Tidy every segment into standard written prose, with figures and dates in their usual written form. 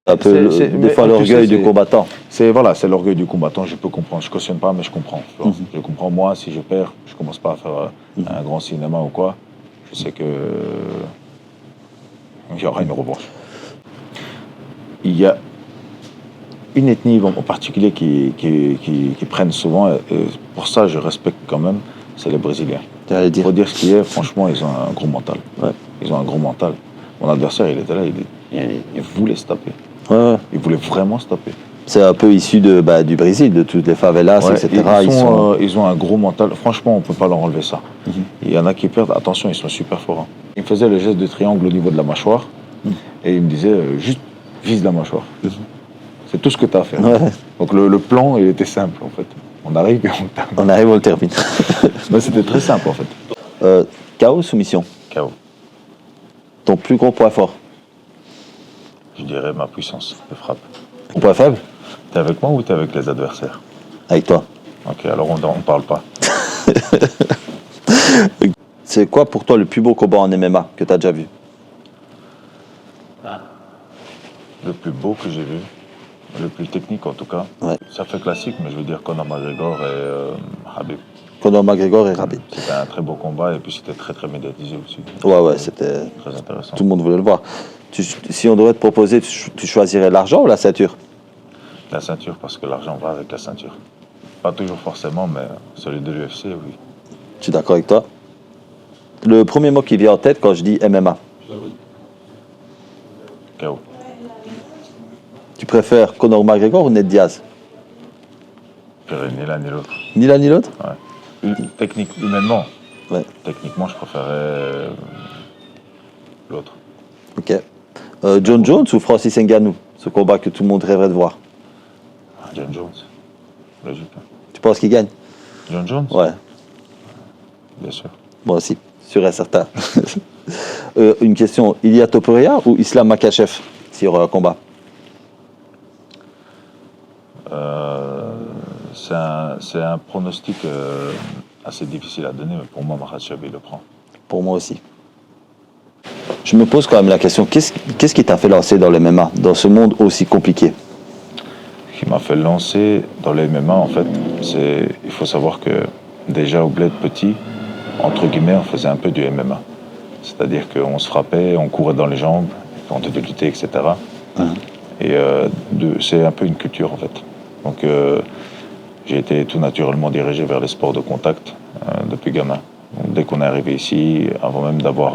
Un peu, des fois, l'orgueil du combattant. C'est l'orgueil du combattant, je peux comprendre. Je cautionne pas, mais je comprends. Je comprends, moi, si je perds, je commence pas à faire un grand cinéma ou quoi. Je sais que il y aura une revanche. Il y a une ethnie en particulier qui prennent souvent, et pour ça je respecte quand même, c'est les Brésiliens. Il faut dire ce qu'il est, franchement, ils ont un gros mental. Ouais. Ils ont un gros mental. Mon adversaire, il était là, il voulait se taper. Ouais. Il voulait vraiment se taper. C'est un peu issu du Brésil, de toutes les favelas, ouais, etc. Ils ont un gros mental. Franchement, on ne peut pas leur enlever ça. Il y en a qui perdent. Attention, ils sont super forts. Il me faisait le geste de triangle au niveau de la mâchoire. Et il me disait, juste vise la mâchoire. C'est tout ce que tu as à faire. Ouais. Donc le plan, il était simple, en fait. On arrive et on le termine. On arrive, on le termine. Mais c'était très simple, en fait. KO ou soumission? KO. Ton plus gros point fort? Je dirais ma puissance de frappe. Ton point faible? T'es avec moi ou t'es avec les adversaires? Avec toi. Ok, alors on parle pas. C'est quoi pour toi le plus beau combat en MMA que tu as déjà vu? Le plus beau que j'ai vu, le plus technique en tout cas. Ouais. Ça fait classique, mais je veux dire Conor McGregor et Khabib. Conor McGregor et Khabib. C'était un très beau combat et puis c'était très très médiatisé aussi. Ouais, c'était très intéressant. Tout le monde voulait le voir. Si on devrait te proposer, tu choisirais l'argent ou la ceinture? La ceinture, parce que l'argent va avec la ceinture. Pas toujours forcément, mais celui de l'UFC, oui. Je suis d'accord avec toi. Le premier mot qui vient en tête quand je dis MMA? KO. Tu préfères Conor McGregor ou Ned Diaz? Ni l'un ni l'autre. Ni l'un ni l'autre? Ouais. Humainement. Ouais. Techniquement, je préférais l'autre. Ok. John Jones ou Francis Ngannou? Ce combat que tout le monde rêverait de voir. John Jones. Logique. Tu penses qu'il gagne? John Jones? Ouais. Bien sûr. Moi aussi, sûr et certain. Une question, Ilia Topuria ou Islam Makhachev s'il y aura un combat? C'est un pronostic assez difficile à donner, mais pour moi, Makhachev, il le prend. Pour moi aussi. Je me pose quand même la question, qu'est-ce qui t'a fait lancer dans le MMA, dans ce monde aussi compliqué? Ce qui m'a fait lancer dans le MMA, en fait, il faut savoir que déjà au bled petit, entre guillemets, on faisait un peu du MMA. C'est-à-dire qu'on se frappait, on courait dans les jambes, on devait lutter, etc. Et c'est un peu une culture, en fait. Donc j'ai été tout naturellement dirigé vers les sports de contact depuis gamin. Donc, dès qu'on est arrivé ici, avant même d'avoir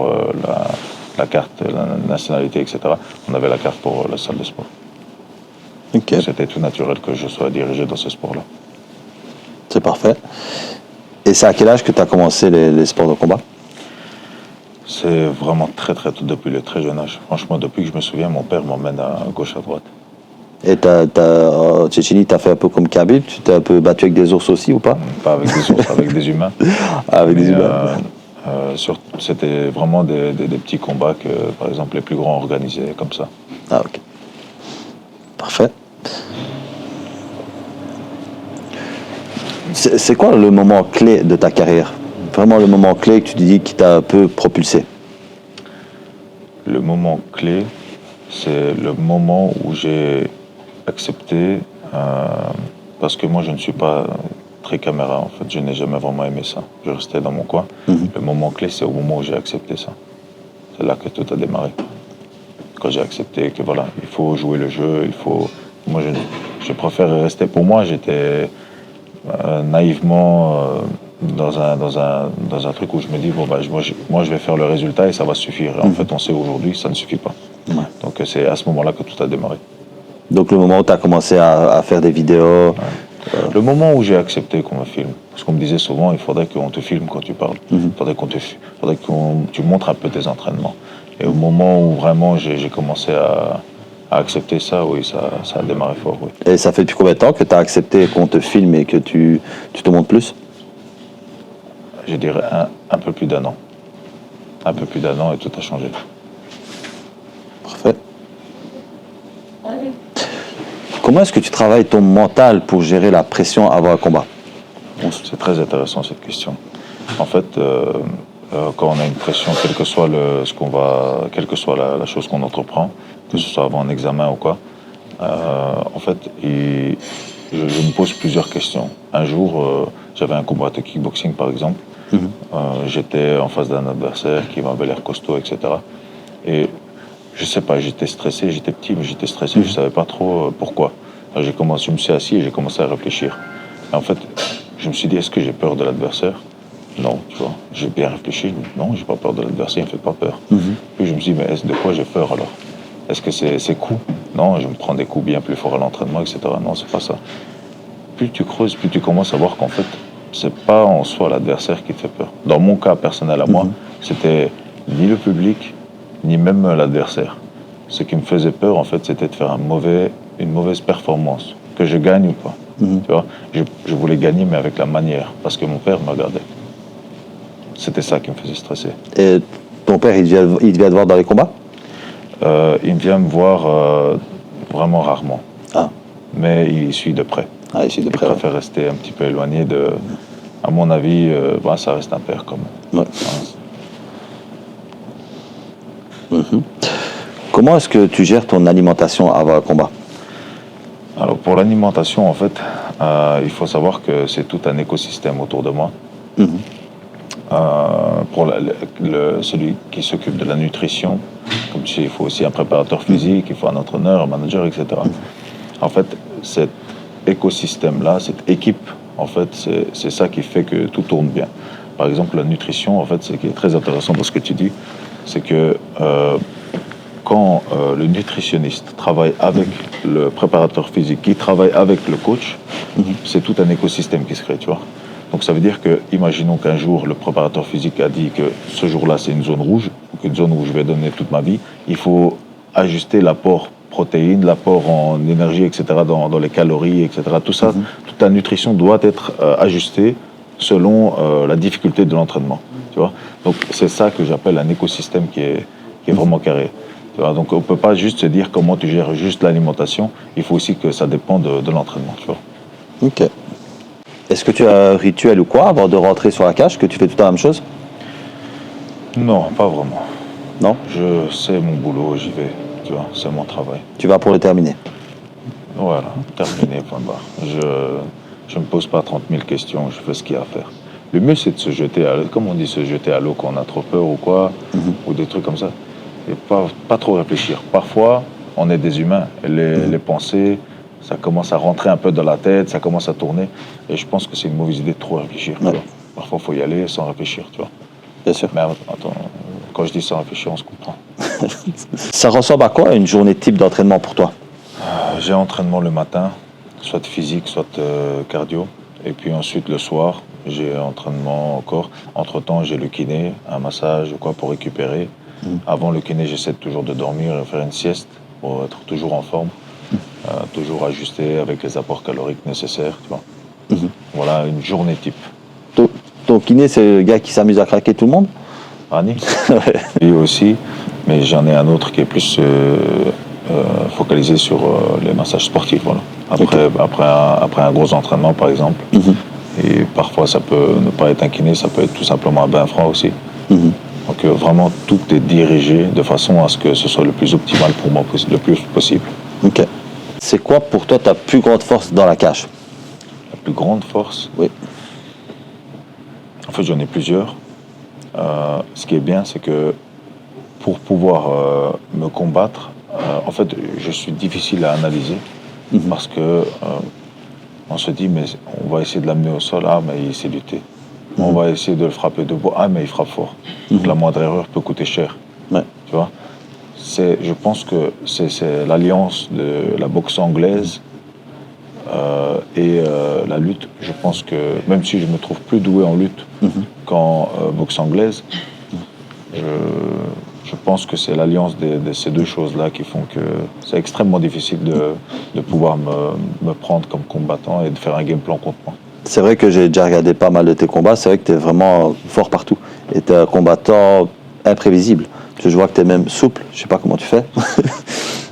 la carte, la nationalité, etc., on avait la carte pour la salle de sport. Okay. C'était tout naturel que je sois dirigé dans ce sport-là. C'est parfait. Et c'est à quel âge que tu as commencé les sports de combat? C'est vraiment très très tôt, depuis le très jeune âge. Franchement, depuis que je me souviens, mon père m'emmène à gauche, à droite. Et en Tchétchénie, tu as fait un peu comme Khabib? Tu t'es un peu battu avec des ours aussi ou pas? Pas avec des ours, avec des humains. Avec des humains. C'était vraiment des petits combats que, par exemple, les plus grands organisaient comme ça. Ah, ok. Parfait. C'est quoi le moment clé de ta carrière? Vraiment le moment clé que tu te dis qui t'a un peu propulsé? Le moment clé, c'est le moment où j'ai accepté, parce que moi je ne suis pas très caméra, en fait, je n'ai jamais vraiment aimé ça. Je restais dans mon coin. Le moment clé, c'est au moment où j'ai accepté ça. C'est là que tout a démarré. Quand j'ai accepté que voilà, il faut jouer le jeu, il faut... Moi, je préfère rester. Pour moi, j'étais naïvement dans un truc où je me dis, bon, bah, moi, je vais faire le résultat et ça va suffire. Et en fait, on sait aujourd'hui, ça ne suffit pas. Ouais. Donc, c'est à ce moment-là que tout a démarré. Donc, le moment où tu as commencé à faire des vidéos... Ouais. Le moment où j'ai accepté qu'on me filme, parce qu'on me disait souvent, il faudrait qu'on te filme quand tu parles. Il faudrait que tu montres un peu tes entraînements. Et au moment où vraiment j'ai commencé à accepter ça, oui, ça a démarré fort, oui. Et ça fait depuis combien de temps que tu as accepté qu'on te filme et que tu te montres plus? Je dirais un peu plus d'un an. Un peu plus d'un an et tout a changé. Parfait. Comment est-ce que tu travailles ton mental pour gérer la pression avant un combat? C'est très intéressant cette question. En fait, quand on a une pression, quelle que soit la chose qu'on entreprend, que ce soit avant un examen ou quoi, En fait, je me pose plusieurs questions. Un jour, j'avais un combat de kickboxing, par exemple. J'étais en face d'un adversaire qui m'avait l'air costaud, etc. Et je sais pas, j'étais stressé, j'étais petit, mais j'étais stressé, je savais pas trop pourquoi. Alors, je me suis assis et j'ai commencé à réfléchir. Et en fait, je me suis dit, est-ce que j'ai peur de l'adversaire? Non, tu vois. J'ai bien réfléchi, je me dis, non, j'ai pas peur de l'adversaire, il me fait pas peur. Puis je me suis dit, mais de quoi j'ai peur alors? Est-ce que c'est ces coups? Non, je me prends des coups bien plus forts à l'entraînement, etc. Non, c'est pas ça. Plus tu creuses, plus tu commences à voir qu'en fait, c'est pas en soi l'adversaire qui te fait peur. Dans mon cas personnel à moi, c'était ni le public, ni même l'adversaire. Ce qui me faisait peur, en fait, c'était de faire une mauvaise performance. Que je gagne ou pas. Tu vois, je voulais gagner, mais avec la manière, parce que mon père me regardait. C'était ça qui me faisait stresser. Et ton père, il devait te voir dans les combats? Il vient me voir vraiment rarement. Ah. Mais il suit de près. Ah, il suit de près. Il préfère rester un petit peu éloigné de... À mon avis, ça reste un père quand même. Ouais. Comment est-ce que tu gères ton alimentation avant le combat? Alors pour l'alimentation, en fait, il faut savoir que c'est tout un écosystème autour de moi. Pour celui qui s'occupe de la nutrition, comme tu sais, il faut aussi un préparateur physique, il faut un entraîneur, un manager, etc. En fait, cet écosystème-là, cette équipe, en fait, c'est ça qui fait que tout tourne bien. Par exemple, la nutrition, en fait, ce qui est très intéressant dans ce que tu dis, c'est que quand le nutritionniste travaille avec le préparateur physique, qui travaille avec le coach, c'est tout un écosystème qui se crée, tu vois. Donc ça veut dire que, imaginons qu'un jour, le préparateur physique a dit que ce jour-là, c'est une zone rouge, ou une zone où je vais donner toute ma vie, il faut ajuster l'apport protéines, l'apport en énergie, etc., dans les calories, etc. Tout ça, toute la nutrition doit être ajustée selon la difficulté de l'entraînement, tu vois. Donc c'est ça que j'appelle un écosystème qui est vraiment carré. Tu vois, donc on ne peut pas juste se dire comment tu gères juste l'alimentation, il faut aussi que ça dépend de l'entraînement, tu vois. Ok. Est-ce que tu as un rituel ou quoi avant de rentrer sur la cage, que tu fais tout le temps la même chose? Non, pas vraiment. Non? Je sais mon boulot, j'y vais, tu vois, c'est mon travail. Tu vas pour le terminer? Voilà, terminé, point barre. Je me pose pas 30 000 questions, je fais ce qu'il y a à faire. Le mieux, c'est de se jeter à l'eau, comme on dit, se jeter à l'eau quand on a trop peur ou quoi, ou des trucs comme ça. Et pas trop réfléchir. Parfois, on est des humains, et les pensées, ça commence à rentrer un peu dans la tête, ça commence à tourner, et je pense que c'est une mauvaise idée de trop réfléchir. Tu vois. Parfois, il faut y aller sans réfléchir, tu vois. Bien sûr. Mais attends, quand je dis sans réfléchir, on se comprend. Ça ressemble à quoi une journée type d'entraînement pour toi? J'ai entraînement le matin, soit physique, soit cardio. Et puis ensuite, le soir, j'ai entraînement encore. Entre-temps, j'ai le kiné, un massage ou quoi pour récupérer. Avant le kiné, j'essaie toujours de dormir et faire une sieste pour être toujours en forme. Toujours ajusté avec les apports caloriques nécessaires, tu vois. Voilà une journée type. Ton kiné, c'est le gars qui s'amuse à craquer tout le monde? Rani? Lui aussi, mais j'en ai un autre qui est plus focalisé sur les massages sportifs. Voilà. Après un gros entraînement, par exemple. Et parfois, ça peut ne pas être un kiné, ça peut être tout simplement un bain froid aussi. Donc vraiment, tout est dirigé de façon à ce que ce soit le plus optimal pour moi, le plus possible. Ok. C'est quoi pour toi ta plus grande force dans la cage? La plus grande force? Oui. En fait, j'en ai plusieurs. Ce qui est bien, c'est que pour pouvoir me combattre, en fait, je suis difficile à analyser parce que on se dit, mais on va essayer de l'amener au sol, ah, mais il sait lutter. On va essayer de le frapper debout, ah, mais il frappe fort. Donc la moindre erreur peut coûter cher. Ouais. Tu vois? Je pense que c'est l'alliance de la boxe anglaise et la lutte. Je pense que, même si je me trouve plus doué en lutte qu'en boxe anglaise, je pense que c'est l'alliance de ces deux choses-là qui font que c'est extrêmement difficile de pouvoir me prendre comme combattant et de faire un game plan contre moi. C'est vrai que j'ai déjà regardé pas mal de tes combats, c'est vrai que tu es vraiment fort partout. Et tu es un combattant imprévisible. Je vois que tu es même souple, je sais pas comment tu fais.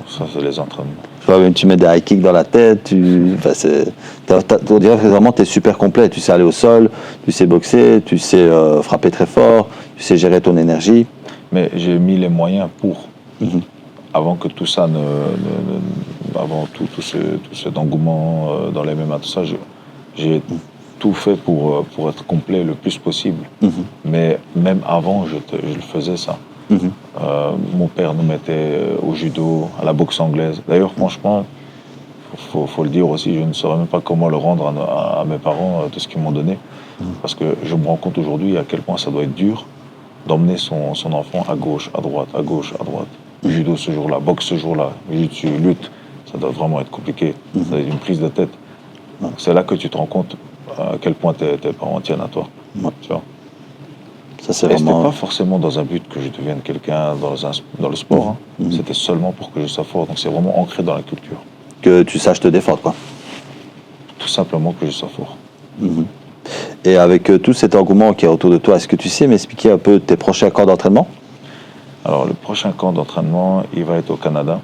Ça, c'est les entraînements. Tu vois, même tu mets des high kicks dans la tête, on dirait que vraiment tu es super complet. Tu sais aller au sol, tu sais boxer, tu sais frapper très fort, tu sais gérer ton énergie. Mais j'ai mis les moyens pour. Avant que tout ça avant tout cet engouement dans les MMA, tout ça, j'ai tout fait pour être complet le plus possible. Mais même avant, je le faisais ça. Mon père nous mettait au judo, à la boxe anglaise. D'ailleurs, franchement, faut le dire aussi, je ne saurais même pas comment le rendre à mes parents, tout ce qu'ils m'ont donné. Parce que je me rends compte aujourd'hui à quel point ça doit être dur d'emmener son enfant à gauche, à droite, à gauche, à droite. Judo ce jour-là, boxe ce jour-là, lutte, ça doit vraiment être compliqué. Ça doit être une prise de tête. Donc, c'est là que tu te rends compte à quel point tes parents tiennent à toi. Tu vois. Ça, c'est Et vraiment... c'était pas forcément dans un but que je devienne quelqu'un dans le sport. C'était seulement pour que je sois fort. Donc c'est vraiment ancré dans la culture. Que tu saches te défendre, quoi. Tout simplement que je sois fort. Et avec tout cet engouement qui est autour de toi, est-ce que tu sais m'expliquer un peu tes prochains camps d'entraînement? Alors le prochain camp d'entraînement, il va être au Canada,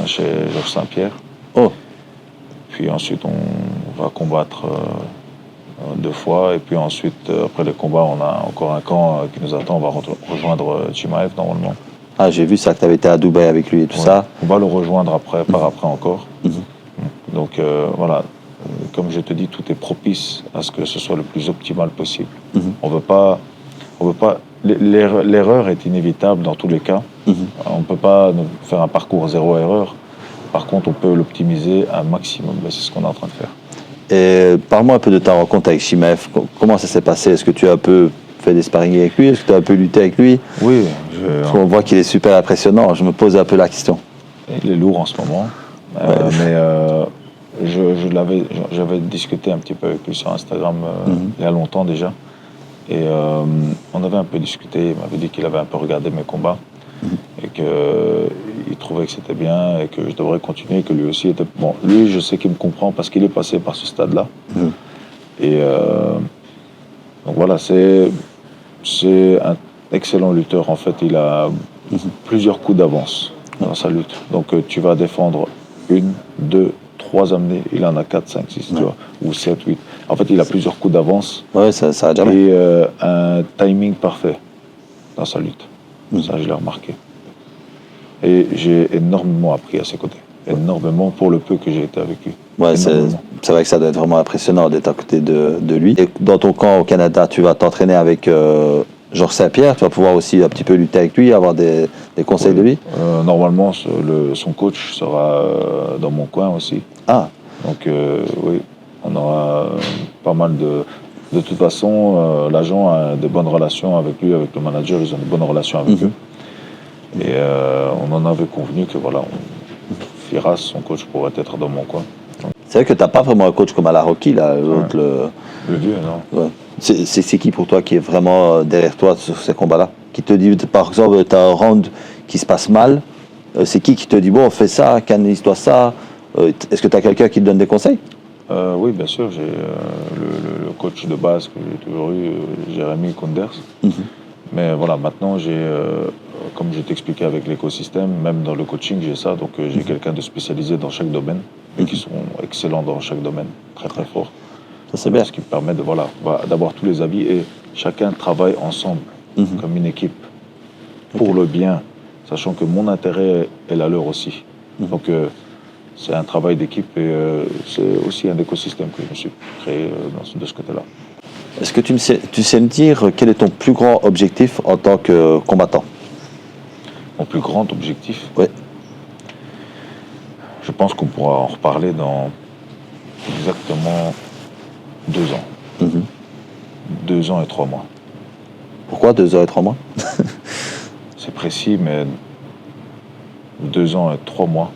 chez Georges Saint-Pierre. Oh, Puis ensuite on va combattre 2 fois. Et puis ensuite, après le combat, on a encore un camp qui nous attend. On va rejoindre Chimaev normalement. ah, j'ai vu ça, que tu avais été à Dubaï avec lui et tout ça. On va le rejoindre par après encore. Donc voilà, comme je te dis, tout est propice à ce que ce soit le plus optimal possible. On veut pas, l'erreur est inévitable dans tous les cas. On ne peut pas faire un parcours 0 erreur. Par contre, on peut l'optimiser un maximum. C'est ce qu'on est en train de faire. Et parle-moi un peu de ta rencontre avec Chimaev. Comment ça s'est passé? Est-ce que tu as un peu fait des sparring avec lui? Est-ce que tu as un peu lutté avec lui? Oui. Parce qu'on voit qu'il est super impressionnant. Je me pose un peu la question. Il est lourd en ce moment. Mais j'avais discuté un petit peu avec lui sur Instagram il y a longtemps déjà. Et on avait un peu discuté. Il m'avait dit qu'il avait un peu regardé mes combats. Et qu'il trouvait que c'était bien et que je devrais continuer, que lui aussi était... Bon, lui, je sais qu'il me comprend parce qu'il est passé par ce stade-là. Et donc voilà, c'est un excellent lutteur. En fait, il a plusieurs coups d'avance dans sa lutte. Donc tu vas défendre 1, 2, 3 amenés, il en a 4, 5, 6, tu vois, ou 7, 8. En fait, il a plusieurs coups d'avance. Ouais, ça a jamais. Et un timing parfait dans sa lutte. Ça, je l'ai remarqué. Et j'ai énormément appris à ses côtés. Énormément pour le peu que j'ai été avec lui. Ouais, c'est vrai que ça doit être vraiment impressionnant d'être à côté de lui. Et dans ton camp au Canada, tu vas t'entraîner avec Georges Saint-Pierre. Tu vas pouvoir aussi un petit peu lutter avec lui, avoir des conseils de lui. Normalement, son coach sera dans mon coin aussi. Ah. Donc oui, on aura pas mal de... De toute façon, l'agent a de bonnes relations avec lui, avec le manager, ils ont de bonnes relations avec eux. Et on en avait convenu que voilà, Firas, son coach, pourrait être dans mon coin. C'est vrai que tu n'as pas vraiment un coach comme à la Rocky, là. Le vieux, non. Ouais. C'est qui pour toi qui est vraiment derrière toi sur ces combats-là? Qui te dit, par exemple, tu as un round qui se passe mal, c'est qui te dit, bon, fais ça, canalise-toi ça? Est-ce que tu as quelqu'un qui te donne des conseils? Oui, bien sûr, j'ai le coach de base que j'ai toujours eu, Jérémy Kounders. Mais voilà, maintenant, comme je t'expliquais avec l'écosystème, même dans le coaching, j'ai ça. Donc j'ai quelqu'un de spécialisé dans chaque domaine, et qui sont excellents dans chaque domaine, très très forts. Ça, c'est bien. Ce qui me permet d'avoir tous les avis et chacun travaille ensemble, comme une équipe, pour le bien, sachant que mon intérêt est la leur aussi. Donc c'est un travail d'équipe et c'est aussi un écosystème que je me suis créé de ce côté-là. Est-ce que tu sais me dire quel est ton plus grand objectif en tant que combattant? Mon plus grand objectif? Oui. Je pense qu'on pourra en reparler dans exactement 2 ans. 2 ans et 3 mois. Pourquoi 2 ans et 3 mois? C'est précis, mais 2 ans et 3 mois,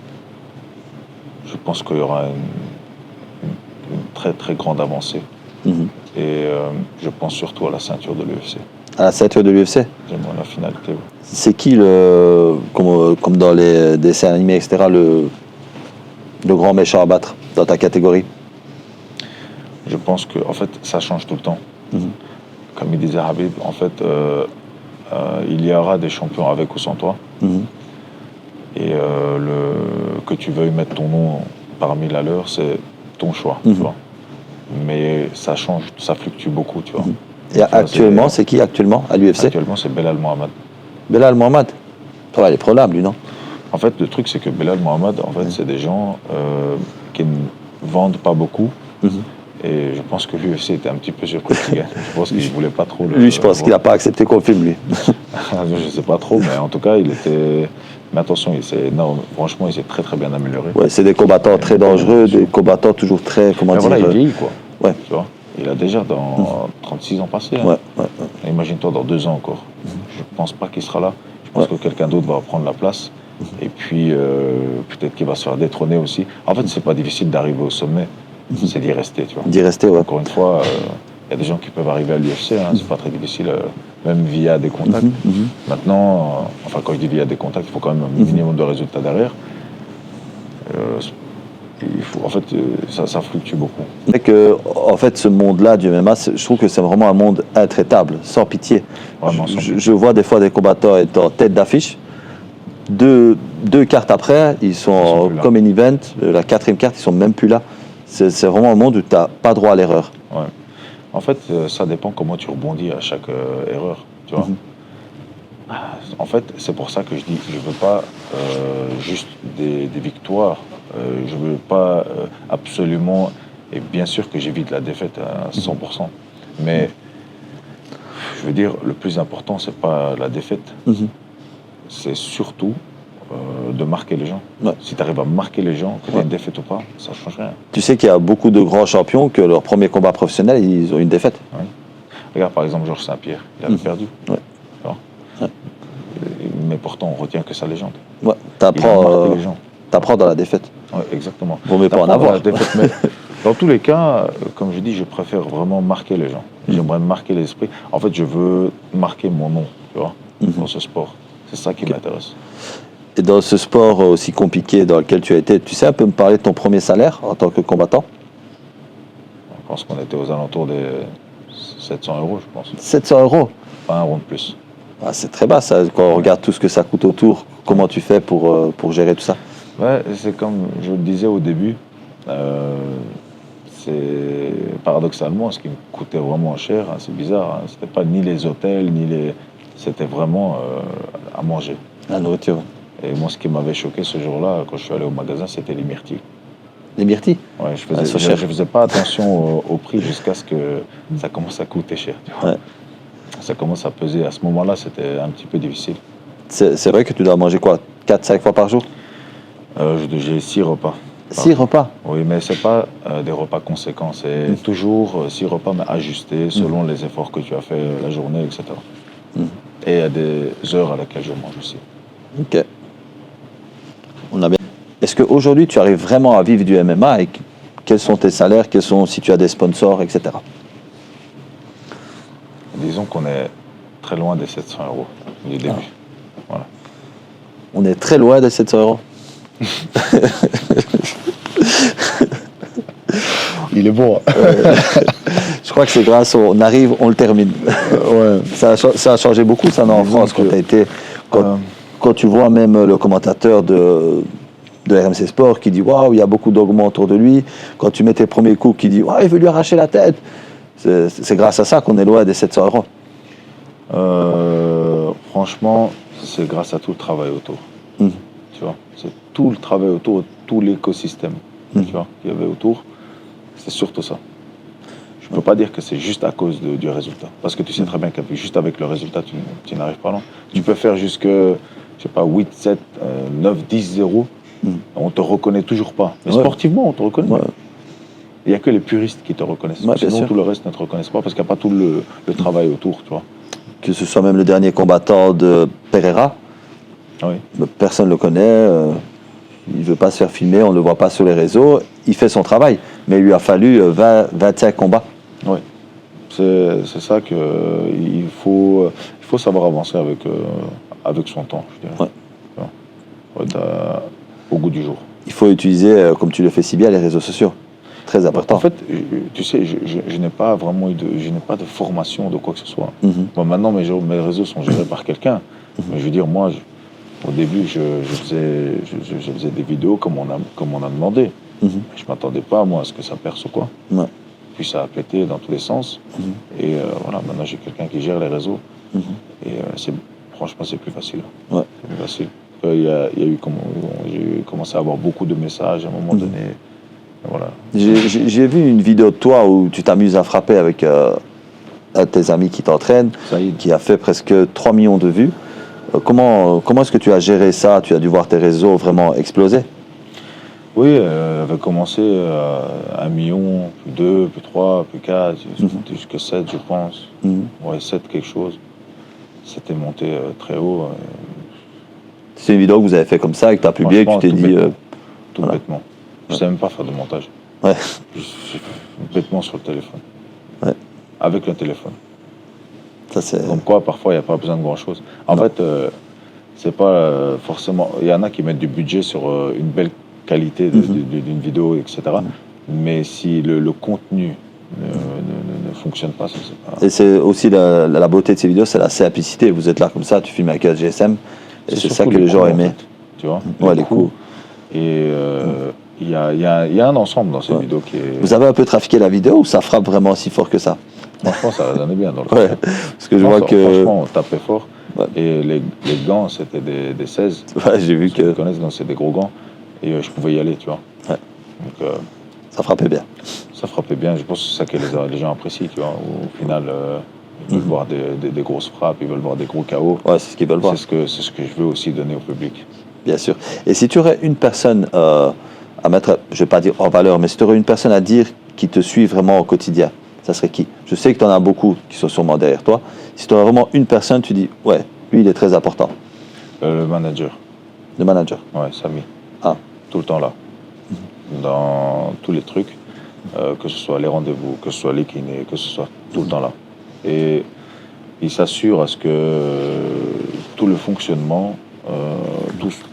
je pense qu'il y aura une très très grande avancée. Et je pense surtout à la ceinture de l'UFC. À la ceinture de l'UFC? J'aimerais la finalité. Oui. C'est qui, comme dans les dessins animés, etc., le grand méchant à battre dans ta catégorie? Je pense que, en fait, ça change tout le temps. Comme il disait Habib, en fait, il y aura des champions avec ou sans toi. Et que tu veuilles mettre ton nom parmi la leur, c'est ton choix. Tu vois. Mais ça change, ça fluctue beaucoup, tu vois. Et actuellement, c'est qui actuellement à l'UFC? Actuellement, c'est Belal Mohamed. Belal Mohamed. Il est prenable, lui, non? En fait, le truc, c'est que Belal Mohamed, en fait, c'est des gens qui ne vendent pas beaucoup. Et je pense que l'UFC était un petit peu surpris qu'il gagne. Je pense qu'il ne voulait pas trop le... Lui, je pense qu'il n'a pas accepté qu'on le filme, lui. Je ne sais pas trop, mais en tout cas, il était... Mais attention, non, franchement, il s'est très très bien amélioré. Ouais, c'est des combattants très dangereux, des combattants toujours très... Comment mais dire, voilà, il vieillit, quoi. Ouais. Tu vois, il a déjà dans 36 ans passés. Hein. Ouais. Imagine-toi dans 2 ans encore. Je ne pense pas qu'il sera là. Je pense que quelqu'un d'autre va prendre la place. Et puis, peut-être qu'il va se faire détrôner aussi. En fait, c'est pas difficile d'arriver au sommet. C'est d'y rester, tu vois. D'y rester, ouais. Encore une fois, il y a des gens qui peuvent arriver à l'UFC. Hein, c'est pas très difficile, même via des contacts. Maintenant, enfin, quand je dis via des contacts, il faut quand même un minimum de résultats derrière. En fait, ça fluctue beaucoup. C'est que, en fait, ce monde-là du MMA, je trouve que c'est vraiment un monde intraitable, sans pitié. Vraiment, sans pitié. Je vois des fois des combattants être en tête d'affiche. Deux cartes après, ils sont plus là. comme un event. La 4e carte, ils sont même plus là. C'est vraiment un monde où tu n'as pas droit à l'erreur. Ouais. En fait, ça dépend comment tu rebondis à chaque erreur, tu vois. En fait, c'est pour ça que je dis que je ne veux pas juste des victoires. Je ne veux pas absolument... Et bien sûr que j'évite la défaite à 100%. Mais, je veux dire, le plus important, ce n'est pas la défaite. C'est surtout de marquer les gens. Ouais. Si tu arrives à marquer les gens, que tu aies une défaite ou pas, ça ne change rien. Tu sais qu'il y a beaucoup de grands champions que leur premier combat professionnel, ils ont une défaite. Ouais. Regarde par exemple Georges Saint-Pierre, il avait perdu. Ouais. Mais pourtant on retient que sa légende. Ouais. Il a marqué les gens. T'apprends dans la défaite. Ouais, exactement. Vaut mieux pas en T'apprends dans avoir. la défaite, mais dans tous les cas, comme je dis, je préfère vraiment marquer les gens. J'aimerais marquer l'esprit. En fait, je veux marquer mon nom, tu vois, dans ce sport. C'est ça qui m'intéresse. Et dans ce sport aussi compliqué dans lequel tu as été, tu sais un peu me parler de ton premier salaire en tant que combattant? Je pense qu'on était aux alentours des 700 €, je pense. 700 €. Pas un rond de plus. Ah, c'est très bas ça, quand on regarde tout ce que ça coûte autour. Comment tu fais pour gérer tout ça? Ouais, c'est comme je le disais au début, c'est paradoxalement ce qui me coûtait vraiment cher, hein, c'est bizarre, hein, c'était pas ni les hôtels, c'était vraiment à manger. La nourriture. Et moi, ce qui m'avait choqué ce jour-là, quand je suis allé au magasin, c'était les myrtilles. Les myrtilles? Ouais, je faisais pas attention au prix jusqu'à ce que ça commence à coûter cher. Tu vois. Ouais. Ça commence à peser. À ce moment-là, c'était un petit peu difficile. C'est vrai que tu dois manger quoi? 4-5 fois par jour? J'ai 6 repas. 6 repas? Oui, mais c'est pas des repas conséquents. C'est toujours 6 repas, mais ajustés selon les efforts que tu as fait la journée, etc. Et il y a des heures à laquelle je mange aussi. Ok. On a bien. Est-ce qu'aujourd'hui, tu arrives vraiment à vivre du MMA et quels sont tes salaires, si tu as des sponsors, etc. Disons qu'on est très loin des 700 € du début. Voilà. On est très loin des 700 €. Il est bon. Je crois que c'est grâce on arrive, on le termine. Ouais. Ça a changé beaucoup, ça, en France, quand tu as été... Quand tu vois même le commentateur de RMC Sport qui dit « Waouh, il y a beaucoup d'augments autour de lui ». Quand tu mets tes premiers coups, qui dit « Waouh, il veut lui arracher la tête ». C'est grâce à ça qu'on est loin des 700 €. Franchement, c'est grâce à tout le travail autour. Tu vois, c'est tout le travail autour, tout l'écosystème tu vois, qu'il y avait autour. C'est surtout ça. Je ne peux pas dire que c'est juste à cause du résultat. Parce que tu sais très bien que juste avec le résultat, tu n'arrives pas loin. Tu peux faire jusque, je sais pas, 8, 7, 9, 10, 0. On ne te reconnaît toujours pas. Mais sportivement, on te reconnaît. Ouais. Il n'y a que les puristes qui te reconnaissent. Sinon, tout le reste ne te reconnaissent pas parce qu'il n'y a pas tout le travail autour, tu vois. Que ce soit même le dernier combattant de Pereira, personne ne le connaît. Il ne veut pas se faire filmer, on ne le voit pas sur les réseaux. Il fait son travail, mais il lui a fallu 25 combats. Oui, c'est ça qu'il faut savoir avancer avec son temps, je dirais. Faut être au goût du jour. Il faut utiliser, comme tu le fais si bien, les réseaux sociaux. Très important. En fait, tu sais, je n'ai pas vraiment je n'ai pas de formation de quoi que ce soit. Bon, maintenant, mes réseaux sont gérés par quelqu'un. Mais je veux dire, moi, au début, je faisais des vidéos comme on a demandé. Je ne m'attendais pas, moi, à ce que ça perce ou quoi. Puis ça a pété dans tous les sens. Et voilà, maintenant, j'ai quelqu'un qui gère les réseaux. Et franchement, c'est plus facile. C'est plus facile. J'ai commencé à avoir beaucoup de messages à un moment donné. Et voilà. J'ai vu une vidéo de toi où tu t'amuses à frapper avec un de tes amis qui t'entraîne, Saïd. qui a fait presque 3 millions de vues. Comment est-ce que tu as géré ça? Tu as dû voir tes réseaux vraiment exploser? Oui, elle avait commencé à 1 million, puis 2, puis 3, puis 4, jusqu'à 7, je pense. Ouais, 7 quelque chose. C'était monté très haut. C'est une vidéo que vous avez fait comme ça et que tu as publié et que tu t'es Tout dit... bêtement. Tout voilà. bêtement. Je ne savais même pas faire de montage. Ouais. J'ai fait bêtement sur le téléphone. Ouais. Avec le téléphone. Ça, c'est... Comme quoi, parfois, il n'y a pas besoin de grand-chose. En fait, c'est pas forcément... Il y en a qui mettent du budget sur une belle qualité d'une vidéo, etc. Mais si le contenu ne fonctionne pas, ça c'est pas... Et c'est aussi la beauté de ces vidéos, c'est la simplicité. Vous êtes là comme ça, tu filmes avec un GSM, et c'est ça que les gens aimaient. En fait, tu vois, Ouais, les coups. Et il y a un ensemble dans ces vidéos qui est... Vous avez un peu trafiqué la vidéo ou ça frappe vraiment si fort que ça? Franchement, ça donnait bien dans le Ouais, parce que je vois que... Franchement, on tapait fort. Ouais. Et les gants, c'était des 16. Ouais, j'ai vu que... Ceux qui connaissent, donc c'est des gros gants. Et je pouvais y aller, tu vois. Ouais. Donc, ça frappait bien. Ça frappait bien. Je pense que c'est ça que les gens apprécient, tu vois. Au final, ils veulent voir des grosses frappes, ils veulent voir des gros KO. Ouais, c'est ce qu'ils veulent voir. C'est ce que je veux aussi donner au public. Bien sûr. Et si tu aurais une personne à mettre, je ne vais pas dire en valeur, mais si tu aurais une personne à dire qui te suit vraiment au quotidien, ça serait qui? Je sais que tu en as beaucoup qui sont sûrement derrière toi. Si tu aurais vraiment une personne, tu dis, ouais, lui, il est très important. Le manager. Le manager? Ouais, Samy. Ah. Tout le temps là. Dans tous les trucs, que ce soit les rendez-vous, que ce soit les kinés, que ce soit tout le temps là. Et il s'assure à ce que tout le fonctionnement,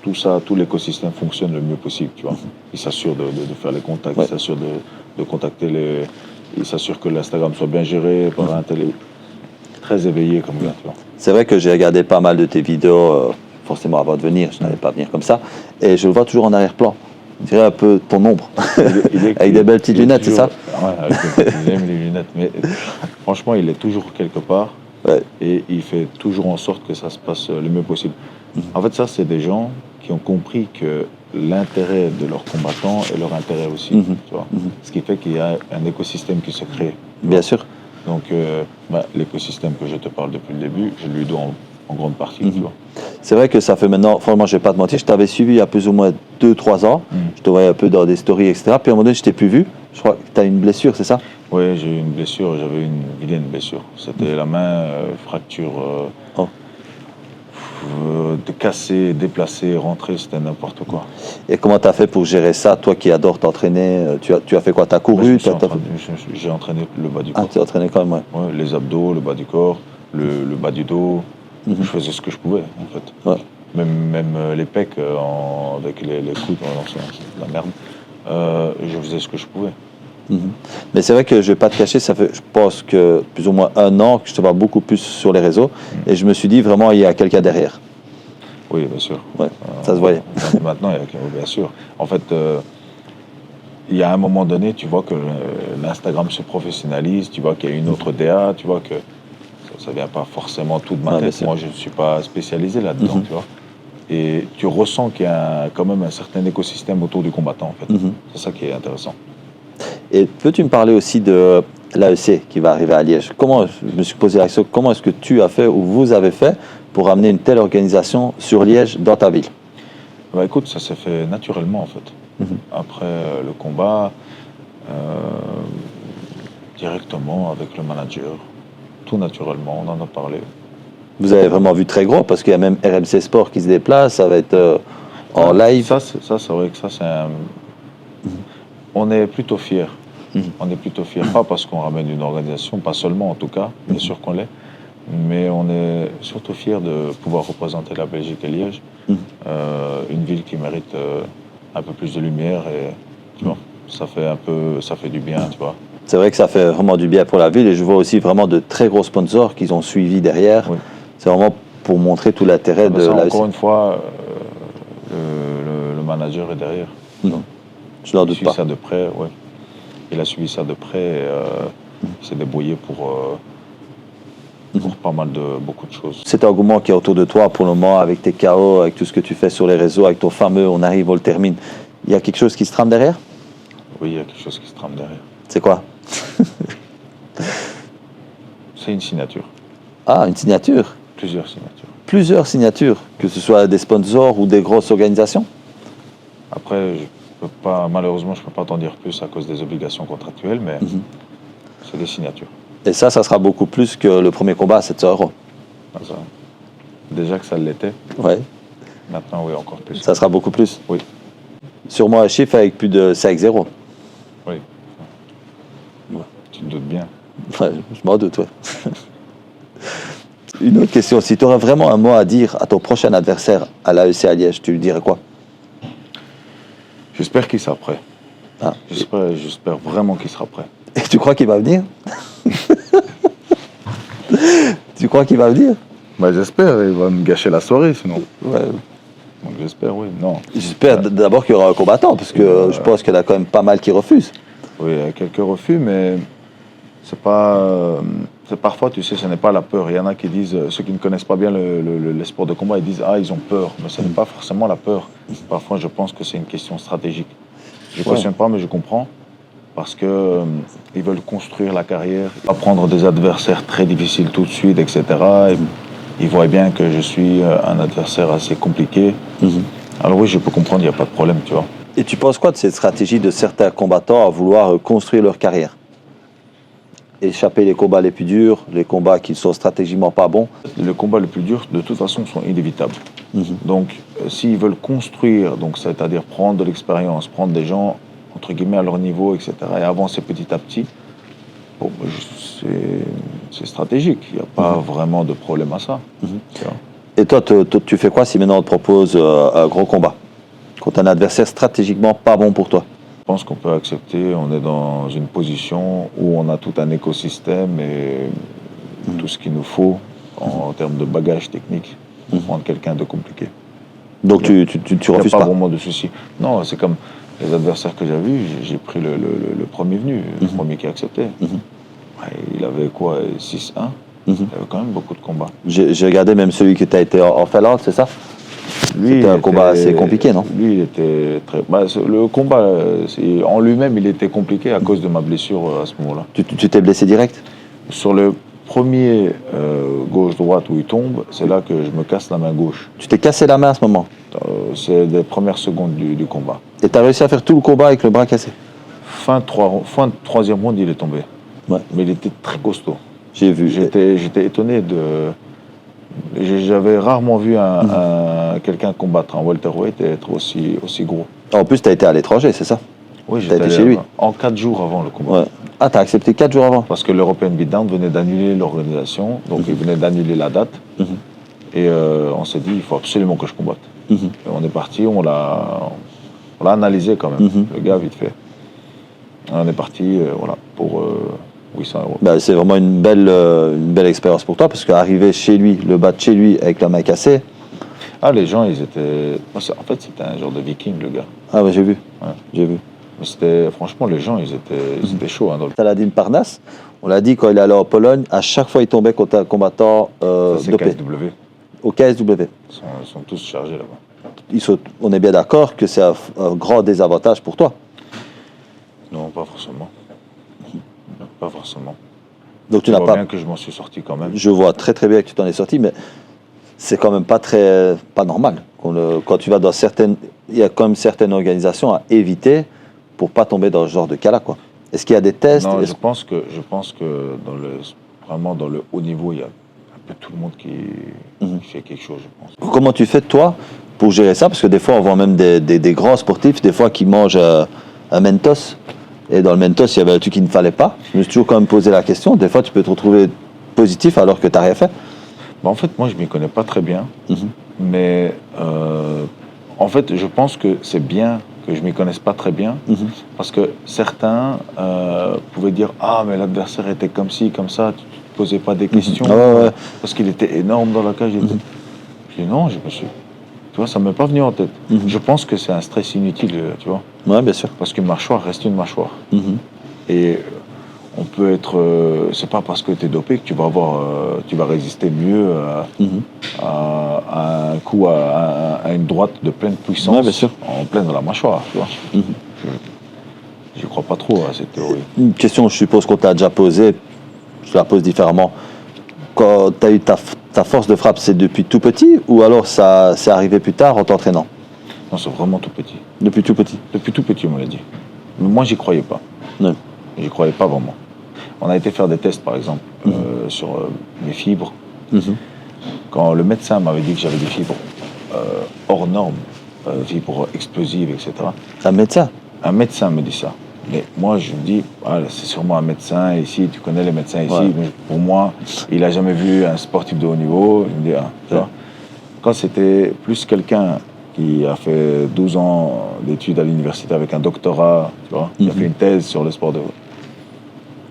tout ça, tout l'écosystème fonctionne le mieux possible, tu vois. Il s'assure de faire les contacts, il s'assure de contacter les... Il s'assure que l'Instagram soit bien géré par un télé... Très éveillé comme gars, tu vois. C'est vrai que j'ai regardé pas mal de tes vidéos, forcément avant de venir, je n'allais pas venir comme ça, et je le vois toujours en arrière-plan. On dirait un peu ton ombre, avec des belles petites lunettes, c'est ça? Ouais, avec les lunettes, mais franchement, il est toujours quelque part, et il fait toujours en sorte que ça se passe le mieux possible. En fait, ça, c'est des gens qui ont compris que l'intérêt de leurs combattants est leur intérêt aussi, tu vois. Ce qui fait qu'il y a un écosystème qui se crée. Bien sûr. Donc, l'écosystème que je te parle depuis le début, je lui dois en grande partie, tu vois. C'est vrai que ça fait maintenant, franchement, je ne vais pas te mentir, je t'avais suivi il y a plus ou moins 2-3 ans. Je te voyais un peu dans des stories, etc. Puis à un moment donné, je t'ai plus vu. Je crois que tu as une blessure, c'est ça? Oui, j'ai eu une blessure, j'avais une vilaine blessure. C'était la main, fracture, de casser, déplacer, rentrer, c'était n'importe quoi. Et comment tu as fait pour gérer ça, toi qui adores t'entraîner? Tu as fait quoi? Tu as couru? J'ai entraîné le bas du corps. Ah, tu as entraîné quand même, ouais. Ouais, les abdos, le bas du corps, le bas du dos. Je faisais ce que je pouvais, en fait. Ouais. Même les pecs, avec les coudes, c'est de la merde. Je faisais ce que je pouvais. Mais c'est vrai que je ne vais pas te cacher, ça fait, je pense que plus ou moins 1 an que je te vois beaucoup plus sur les réseaux. Et je me suis dit, vraiment, il y a quelqu'un derrière. Oui, bien sûr. Ouais, ça se voyait. Maintenant, il y a bien sûr. En fait, il y a un moment donné, tu vois que l'Instagram se professionnalise, tu vois qu'il y a une autre DA, tu vois que ça ne vient pas forcément tout de ma tête. Moi, je ne suis pas spécialisé là-dedans, tu vois. Et tu ressens qu'il y a quand même un certain écosystème autour du combattant, en fait. C'est ça qui est intéressant. Et peux-tu me parler aussi de l'AEC qui va arriver à Liège? Je me suis posé la question, comment est-ce que tu as fait ou vous avez fait pour amener une telle organisation sur Liège dans ta ville? Bah, écoute, ça s'est fait naturellement, en fait. Après le combat, directement avec le manager, tout naturellement, on en a parlé. Vous avez vraiment vu très gros, parce qu'il y a même RMC Sport qui se déplace, ça va être en live. Ça, c'est vrai que ça, c'est un... On est plutôt fiers. On est plutôt fiers, pas parce qu'on ramène une organisation, pas seulement en tout cas, bien sûr qu'on l'est, mais on est surtout fiers de pouvoir représenter la Belgique et Liège, une ville qui mérite un peu plus de lumière et tu vois, ça fait du bien, tu vois. C'est vrai que ça fait vraiment du bien pour la ville et je vois aussi vraiment de très gros sponsors qu'ils ont suivis derrière. Oui. C'est vraiment pour montrer tout l'intérêt de la... Encore une fois, le manager est derrière. Je n'en doute pas. Il suit ça de près, ouais. Il a suivi ça de près et il s'est débrouillé pour beaucoup de choses. Cet engouement qui est autour de toi pour le moment, avec tes KO, avec tout ce que tu fais sur les réseaux, avec ton fameux on arrive, on le termine, il y a quelque chose qui se trame derrière? Oui, il y a quelque chose qui se trame derrière. C'est quoi? C'est une signature. Ah, une signature? Plusieurs signatures. Plusieurs signatures, que ce soit des sponsors ou des grosses organisations? Après, malheureusement, je ne peux pas t'en dire plus à cause des obligations contractuelles, mais c'est des signatures. Et ça sera beaucoup plus que le premier combat à 700 €. Ça, déjà que ça l'était, Ouais, maintenant, oui, encore plus. ça sera beaucoup plus. Oui. Sûrement un chiffre avec plus de 5-0. Oui. Tu te doutes bien. Ouais, je m'en doute, ouais. Une autre question, si tu aurais vraiment un mot à dire à ton prochain adversaire à l'AEC à Liège, tu lui dirais quoi? J'espère qu'il sera prêt. Ah. J'espère vraiment qu'il sera prêt. Et tu crois qu'il va venir? Tu crois qu'il va venir? Bah, j'espère, il va me gâcher la soirée sinon. Ouais. Donc j'espère, oui. Non. J'espère d'abord qu'il y aura un combattant, parce que je pense qu'il y en a quand même pas mal qui refusent. Oui, il y a quelques refus, mais c'est pas. C'est parfois, tu sais, ce n'est pas la peur. Il y en a qui disent, ceux qui ne connaissent pas bien les sports de combat, ils disent ah, ils ont peur. Mais ce n'est pas forcément la peur. Parfois, je pense que c'est une question stratégique. Je ne cautionne pas, mais je comprends. Parce que ils veulent construire la carrière, pas prendre des adversaires très difficiles tout de suite, etc. Et ils voient bien que je suis un adversaire assez compliqué. Alors oui, je peux comprendre, il n'y a pas de problème, tu vois. Et tu penses quoi de cette stratégie de certains combattants à vouloir construire leur carrière? Échapper les combats les plus durs, les combats qui sont stratégiquement pas bons? Les combats les plus durs, de toute façon, sont inévitables. Donc, s'ils veulent construire, donc c'est-à-dire prendre de l'expérience, prendre des gens, entre guillemets, à leur niveau, etc., et avancer petit à petit, bon, c'est stratégique. Il n'y a pas vraiment de problème à ça. Tu vois. Et toi, tu fais quoi si maintenant on te propose un gros combat contre un adversaire stratégiquement pas bon pour toi? Je pense qu'on peut accepter, on est dans une position où on a tout un écosystème et tout ce qu'il nous faut en termes de bagage technique pour prendre quelqu'un de compliqué. Donc tu refuses Il n'y a pas? pas vraiment de souci. Non, c'est comme les adversaires que j'ai vus, j'ai pris le premier venu, le premier qui a accepté. Il avait quoi, 6-1 Il avait quand même beaucoup de combats. J'ai regardé même celui que tu as été en Finlande, c'est ça? C'était un combat assez compliqué, non? Lui, il était très... le combat, en lui-même, il était compliqué à cause de ma blessure à ce moment-là. Tu t'es blessé direct? Sur le premier gauche-droite où il tombe, c'est là que je me casse la main gauche. Tu t'es cassé la main à ce moment? C'est les premières secondes du combat. Et tu as réussi à faire tout le combat avec le bras cassé? Fin de troisième round, il est tombé. Ouais. Mais il était très costaud. J'ai vu. J'étais étonné de... J'avais rarement vu quelqu'un combattre en welterweight et être aussi gros. En plus, tu as été à l'étranger, c'est ça? Oui, T'as été chez lui? En 4 jours avant le combat. Ouais. Ah, tu as accepté 4 jours avant? Parce que l'European Beatdown venait d'annuler l'organisation, donc il venait d'annuler la date. Et on s'est dit, il faut absolument que je combatte. Et on est parti, on l'a analysé quand même, le gars vite fait. Et on est parti, voilà, pour 800 €. Bah, c'est vraiment une belle expérience pour toi, parce qu'arriver chez lui, le battre chez lui avec la main cassée... Ah, les gens, ils étaient... En fait, c'était un genre de viking, le gars. Ah ouais, j'ai vu. Ouais. J'ai vu. Mais c'était... Franchement, les gens, ils étaient chauds. Hein, Saladin Parnasse, on l'a dit, quand il allait en Pologne, à chaque fois, il tombait contre un combattant c'est dopé. KSW. Au KSW. Ils sont tous chargés là-bas. On est bien d'accord que c'est un grand désavantage pour toi. Non, pas forcément. Pas forcément. Donc tu Je n'as vois pas... bien que je m'en suis sorti quand même. Je vois très très bien que tu t'en es sorti, mais c'est quand même pas normal. Quand tu vas dans certaines... Il y a quand même certaines organisations à éviter pour pas tomber dans ce genre de cas-là, quoi. Est-ce qu'il y a des tests? Non, je pense que vraiment dans le haut niveau, il y a un peu tout le monde qui fait quelque chose, je pense. Comment tu fais, toi, pour gérer ça? Parce que des fois, on voit même des grands sportifs, des fois, qui mangent un Mentos. Et dans le Mentos, il y avait un truc qu'il ne fallait pas. Je me suis toujours quand même posé la question. Des fois, tu peux te retrouver positif alors que tu n'as rien fait. En fait, moi, je ne m'y connais pas très bien. Mais en fait, je pense que c'est bien que je ne m'y connaisse pas très bien. Parce que certains pouvaient dire « Ah, mais l'adversaire était comme ci, comme ça. Tu ne te posais pas des questions. Parce qu'il était énorme dans la cage. » Je dis « Non, je me suis... » Tu vois, ça ne m'est pas venu en tête. Je pense que c'est un stress inutile, tu vois. Oui, bien sûr. Parce qu'une mâchoire reste une mâchoire. Et on peut être. C'est pas parce que tu es dopé que tu vas résister mieux à un coup, à une droite de pleine puissance, Ouais, bien sûr. en pleine dans la mâchoire. Tu vois. Je crois pas trop à cette théorie. Une question, je suppose qu'on t'a déjà posée, je la pose différemment. Quand tu as eu ta force de frappe, c'est depuis tout petit ou alors ça c'est arrivé plus tard en t'entraînant? Non, c'est vraiment tout petit. Depuis tout petit? Depuis tout petit, on me l'a dit. Mais moi, j'y croyais pas. Ouais. J'y croyais pas vraiment. On a été faire des tests, par exemple, sur mes fibres. Quand le médecin m'avait dit que j'avais des fibres hors normes, fibres explosives, etc. Un médecin? Un médecin me dit ça. Mais moi, je me dis, ah, c'est sûrement un médecin ici, tu connais les médecins ici. Ouais. Mais pour moi, il n'a jamais vu un sportif de haut niveau. Il me dit, ah, tu vois. Quand c'était plus quelqu'un qui a fait 12 ans d'études à l'université avec un doctorat, tu vois, qui a fait une thèse sur le sport de haut.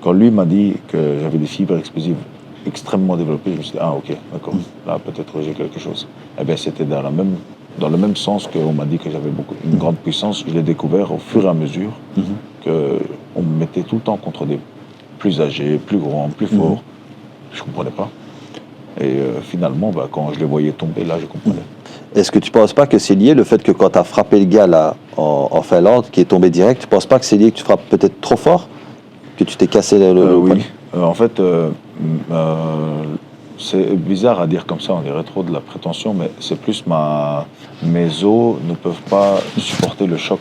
Quand lui m'a dit que j'avais des fibres explosives extrêmement développées, je me suis dit, ah ok, d'accord, là peut-être j'ai quelque chose. Eh bien c'était dans le même sens qu'on m'a dit que j'avais une grande puissance. Je l'ai découvert au fur et à mesure qu'on me mettait tout le temps contre des plus âgés, plus grands, plus forts. Je ne comprenais pas. Et finalement, quand je les voyais tomber, là je comprenais. Est-ce que tu ne penses pas que c'est lié le fait que quand tu as frappé le gars là en Finlande, qui est tombé direct, tu ne penses pas que c'est lié que tu frappes peut-être trop fort? Que tu t'es cassé le oui. En fait, c'est bizarre à dire comme ça, on dirait trop de la prétention, mais c'est plus mes os ne peuvent pas supporter le choc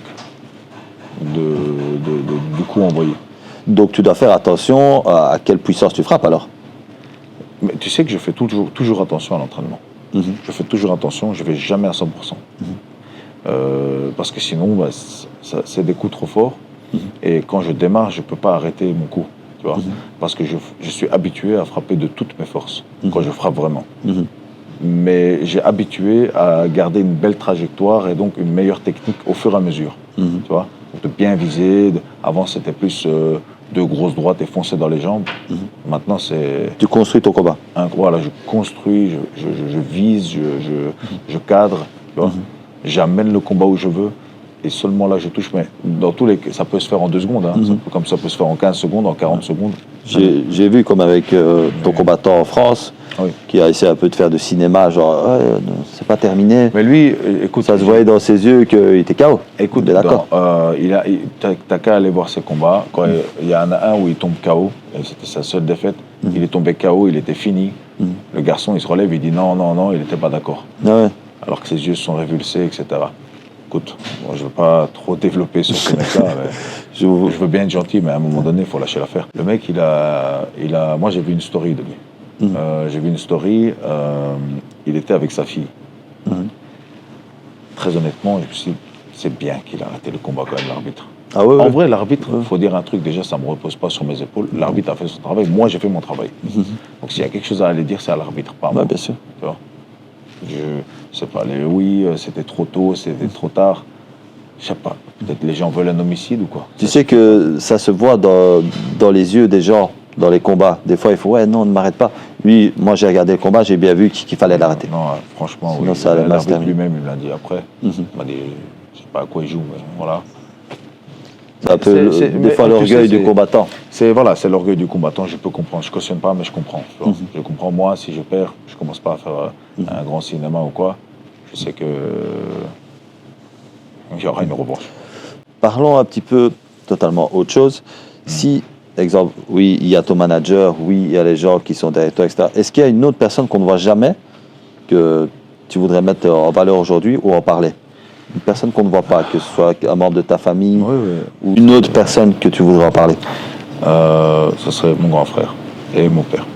du coup envoyé. Donc tu dois faire attention à quelle puissance tu frappes alors? Mais tu sais que je fais toujours attention à l'entraînement. Je fais toujours attention, je ne vais jamais à 100%. Parce que sinon, c'est des coups trop forts. Et quand je démarre, je ne peux pas arrêter mon coup. Tu vois, parce que je suis habitué à frapper de toutes mes forces, quand je frappe vraiment. Mais j'ai habitué à garder une belle trajectoire et donc une meilleure technique au fur et à mesure. Tu vois, de bien viser. Avant, c'était plus de grosses droites et foncer dans les jambes. Maintenant, c'est... Tu construis ton combat. Voilà, je construis, je vise, je cadre. Tu vois. J'amène le combat où je veux. Et seulement là, je touche. Mais dans tous les cas, ça peut se faire en 2 secondes. Comme ça peut se faire en 15 secondes, en 40 secondes. J'ai vu comme avec ton combattant en France, qui a essayé un peu de faire de cinéma, genre, c'est pas terminé. Mais lui, écoute... Ça se voyait dans ses yeux qu'il était KO. Écoute, d'accord. T'as qu'à aller voir ses combats. Quand il y en a un où il tombe KO, et c'était sa seule défaite, il est tombé KO, il était fini. Le garçon, il se relève, il dit non, il n'était pas d'accord. Ah ouais. Alors que ses yeux se sont révulsés, etc. Écoute, moi, je ne veux pas trop développer sur ce mec-là. Je veux bien être gentil, mais à un moment donné, il faut lâcher l'affaire. Le mec, moi, j'ai vu une story de lui. J'ai vu une story, il était avec sa fille. Très honnêtement, je me suis dit, c'est bien qu'il a arrêté le combat quand même, l'arbitre. Ah ouais, en vrai, l'arbitre, il faut dire un truc, déjà, ça ne me repose pas sur mes épaules. L'arbitre a fait son travail, moi, j'ai fait mon travail. Donc, s'il y a quelque chose à aller dire, c'est à l'arbitre, pas à moi. Bien sûr. Tu vois, je sais pas, c'était trop tôt, c'était trop tard. Je sais pas, peut-être les gens veulent un homicide ou quoi. Tu sais que ça se voit dans les yeux des gens, dans les combats. Des fois, il faut, non, ne m'arrête pas. Lui, moi, j'ai regardé le combat, j'ai bien vu qu'il fallait l'arrêter. Non, franchement, sinon, oui. L'arbitre lui-même, il me l'a dit après. Il m'a dit, je sais pas à quoi il joue, mais voilà. C'est un peu, des fois, l'orgueil du combattant. C'est l'orgueil du combattant, je peux comprendre. Je cautionne pas, mais je comprends. Je comprends, moi, si je perds, je commence pas à faire un grand cinéma ou quoi. Je sais que il y aura une revanche. Parlons un petit peu totalement autre chose. Si, exemple, oui, il y a ton manager, oui, il y a les gens qui sont derrière toi, etc. Est-ce qu'il y a une autre personne qu'on ne voit jamais que tu voudrais mettre en valeur aujourd'hui ou en parler? Une personne qu'on ne voit pas, que ce soit un membre de ta famille ou une autre personne que tu voudrais en parler? Ce serait mon grand frère et mon père.